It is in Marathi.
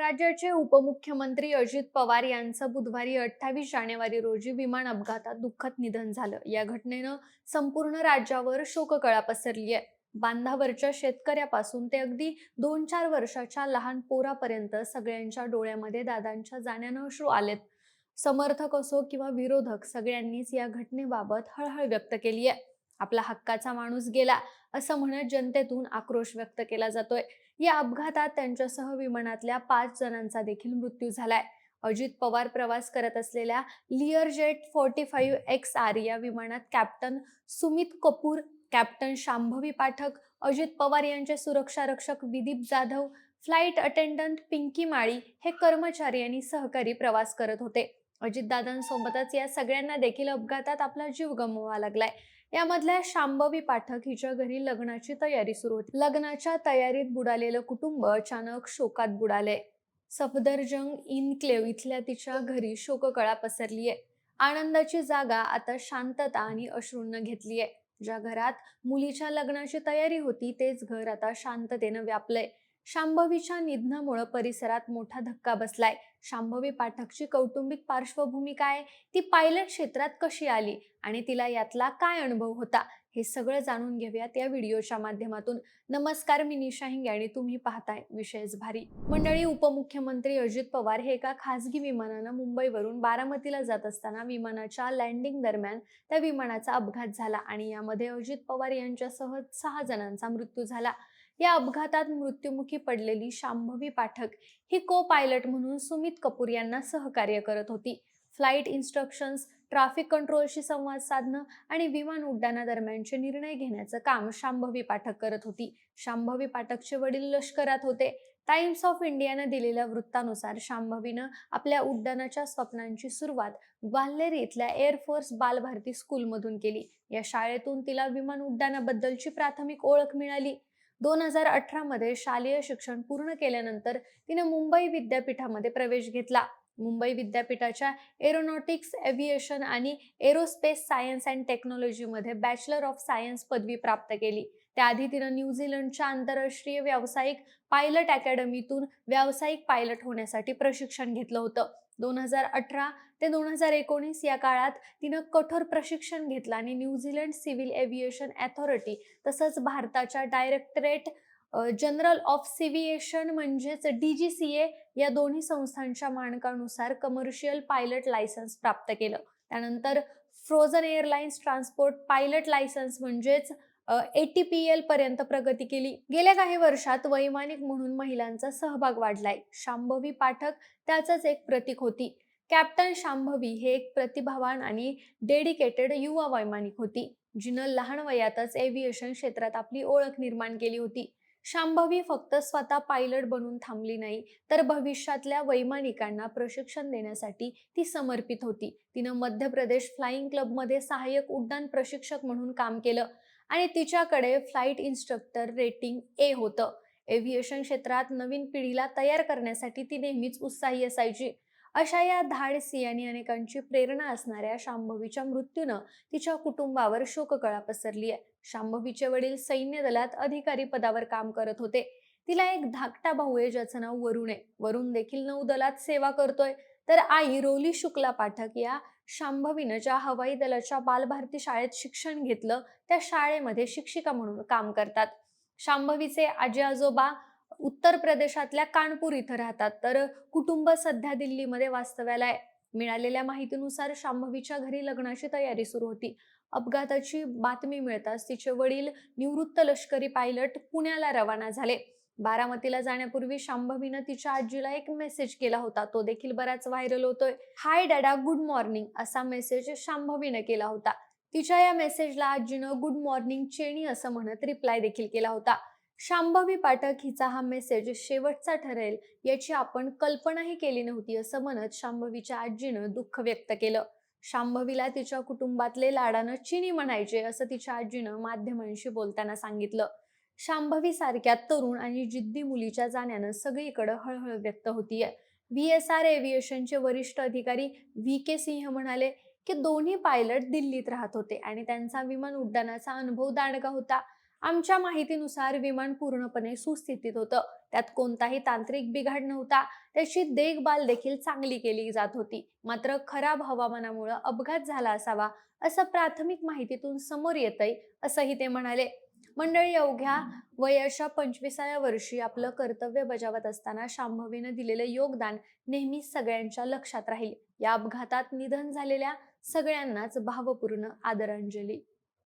राज्याचे उपमुख्यमंत्री अजित पवार यांचं बुधवारी 28 जानेवारी रोजी विमान अपघातात दुःखद निधन झालं. या घटनेनं संपूर्ण राज्यावर शोककळा पसरली आहे. बांधावरच्या शेतकऱ्यापासून ते अगदी 2-4 वर्षाच्या लहान पोरापर्यंत सगळ्यांच्या डोळ्यामध्ये दादांच्या जाण्यानं अश्रू आलेत. समर्थक असो किंवा विरोधक सगळ्यांनीच या घटनेबाबत हळहळ व्यक्त केली आहे. आपला हक्काचा माणूस गेला असं म्हणत जनतेतून आक्रोश व्यक्त केला जातोय. या अपघातात त्यांच्यासह विमानातल्या 5 जणांचा देखील मृत्यू झालाय. अजित पवार प्रवास करत असलेल्या लिअरजेट 45 XR या विमानात कॅप्टन सुमित कपूर, कॅप्टन शांभवी पाठक, अजित पवार यांचे सुरक्षा रक्षक विदीप जाधव, फ्लाइट अटेंडंट पिंकी माळी हे कर्मचारी आणि सहकारी प्रवास करत होते. अजितदादांसोबतच या सगळ्यांना देखील अपघातात आपला जीव गमवावा लागलाय. यामधल्या शांभवी पाठक हिच्या घरी लग्नाची तयारी सुरू होती. लग्नाच्या तयारीत बुडालेलं कुटुंब अचानक शोकात बुडाले. सफदरजंग इनक्लेव्ह इथल्या तिच्या घरी शोककळा पसरली आहे. आनंदाची जागा आता शांतता आणि अश्रूंना घेतली आहे. ज्या घरात मुलीच्या लग्नाची तयारी होती तेच घर आता शांततेनं व्यापलंय. शांभवीच्या निधनामुळे परिसरात मोठा धक्का बसलाय. शांभवी पाठकची कौटुंबिक पार्श्वभूमी काय, ती पायलट क्षेत्रात कशी आली आणि तिला यातला काय अनुभव होता, हे सगळं जाणून घेऊयात या व्हिडिओच्या माध्यमातून. नमस्कार, मी निशा हिंगे आणि तुम्ही पाहताय विशेष भारी. मंडळी, उपमुख्यमंत्री अजित पवार हे एका खासगी विमानानं मुंबईवरून बारामतीला जात असताना विमानाच्या लँडिंग दरम्यान त्या विमानाचा अपघात झाला आणि यामध्ये अजित पवार यांच्यासह 6 जणांचा मृत्यू झाला. या अपघातात मृत्युमुखी पडलेली शांभवी पाठक ही को पायलट म्हणून सुमित कपूर यांना सहकार्य करत होती. फ्लाइट इन्स्ट्रक्शन्स, ट्रॅफिक कंट्रोलशी संवाद साधणं आणि विमान उड्डाणादरम्यानचे निर्णय घेण्याचं काम शांभवी पाठक करत होती. शांभवी पाठकचे वडील लष्करात होते. टाइम्स ऑफ इंडियानं दिलेल्या वृत्तानुसार शांभवीनं आपल्या उड्डाणाच्या स्वप्नांची सुरुवात ग्वाल्हेर इथल्या एअरफोर्स बालभारती स्कूलमधून केली. या शाळेतून तिला विमान उड्डाणाबद्दलची प्राथमिक ओळख मिळाली. 2018 मध्ये शालेय शिक्षण पूर्ण केल्यानंतर तिने मुंबई विद्यापीठामध्ये प्रवेश घेतला. मुंबई विद्यापीठाच्या एरोनॉटिक्स, एव्हिएशन आणि एरोस्पेस सायन्स अँड टेक्नॉलॉजीमध्ये बॅचलर ऑफ सायन्स पदवी प्राप्त केली. त्याआधी तिनं न्यूझीलंडच्या आंतरराष्ट्रीय व्यावसायिक पायलट अकॅडमीतून व्यावसायिक पायलट होण्यासाठी प्रशिक्षण घेतलं होतं. 2018 ते 2019 या काळात तिनं कठोर प्रशिक्षण घेतलं आणि न्यूझीलंड सिव्हिल एव्हिएशन अथॉरिटी तसंच भारताच्या डायरेक्टरेट जनरल ऑफ सिव्हिएशन म्हणजेच DGCA या दोन्ही संस्थांच्या मानकानुसार कमर्शियल पायलट लायसन्स प्राप्त केलं. त्यानंतर frozen airlines transport pilot licence म्हणजेच ATPL पर्यंत प्रगती केली. गेल्या काही वर्षात वैमानिक म्हणून महिलांचा सहभाग वाढलाय. शांभवी पाठक त्याचंच एक प्रतीक होती. कॅप्टन शांभवी हे एक प्रतिभावान आणि डेडिकेटेड युवा वैमानिक होती, जिनं लहान वयातच एव्हिएशन क्षेत्रात आपली ओळख निर्माण केली होती. शांभवी फक्त स्वतः पायलट बनून थांबली नाही, तर भविष्यातल्या वैमानिकांना प्रशिक्षण देण्यासाठी ती समर्पित होती. तिनं मध्य प्रदेश फ्लाइंग क्लबमध्ये सहाय्यक उड्डाण प्रशिक्षक म्हणून काम केलं आणि तिच्याकडे फ्लाइट इन्स्ट्रक्टर रेटिंग A होतं. एव्हिएशन क्षेत्रात नवीन पिढीला तयार करण्यासाठी ती नेहमीच उत्साही असायची. अशा या धाडसी आणि अनेकांची प्रेरणा असणाऱ्या शांभवीच्या मृत्यूनं तिच्या कुटुंबावर शोककळा पसरली आहे. शांभवीचे वडील सैन्य दलात अधिकारी पदावर काम करत होते. तिला एक धाकटा भाऊ आहे ज्याचं नाव वरुण आहे. वरुण देखील नौदलात सेवा करतोय. तर आई रोली शुक्ला पाठक या शांभवीनं ज्या हवाई दलाच्या बालभारती शाळेत शिक्षण घेतलं त्या शाळेमध्ये शिक्षिका म्हणून काम करतात. शांभवीचे आजी आजोबा उत्तर प्रदेशातल्या कानपूर इथं राहतात, तर कुटुंब सध्या दिल्लीमध्ये वास्तव्याला आहे. मिळालेल्या माहितीनुसार शांभवीच्या घरी लग्नाची तयारी सुरू होती. अपघाताची बातमी मिळताच तिचे वडील निवृत्त लष्करी पायलट पुण्याला रवाना झाले. बारामतीला जाण्यापूर्वी शांभवीनं तिच्या आजीला एक मेसेज केला होता. तो देखील बराच व्हायरल होतोय. हाय डॅडा, गुड मॉर्निंग असा मेसेज शांभवीनं केला होता. तिच्या या मेसेजला आजीनं गुड मॉर्निंग चेनी असं म्हणत रिप्लाय देखील केला होता. शांभवी पाठक हिचा हा मेसेज शेवटचा ठरेल याची आपण कल्पनाही केली नव्हती असं म्हणत शांभवीच्या आजीनं दुःख व्यक्त केलं. शांभवीला तिच्या कुटुंबातले लाडानं चिनी म्हणायचे असं तिच्या आजीनं माध्यमांशी बोलताना सांगितलं. शांभवी सारख्या तरुण आणि जिद्दी मुलीच्या जाण्यानं सगळीकडे हळहळ व्यक्त होतीये. VSR एव्हिएशनचे वरिष्ठ अधिकारी VK सिंह म्हणाले की दोन्ही पायलट दिल्लीत राहत होते आणि त्यांचा विमान उड्डाणाचा अनुभव दांडगा होता. आमच्या माहितीनुसार विमान पूर्णपणे सुस्थितीत होतं. त्यात कोणताही तांत्रिक बिघाड नव्हता. त्याची देखभाल देखील चांगली केली जात होती. मात्र खराब हवामानामुळे अपघात झाला असावा असं प्राथमिक माहितीतून समोर येतंय, असंही ते म्हणाले. मंडळी, अवघ्या वयाच्या 25व्या वर्षी आपलं कर्तव्य बजावत असताना शांभवीनं दिलेलं योगदान नेहमी सगळ्यांच्या लक्षात राहील. या अपघातात निधन झालेल्या सगळ्यांनाच भावपूर्ण आदरांजली.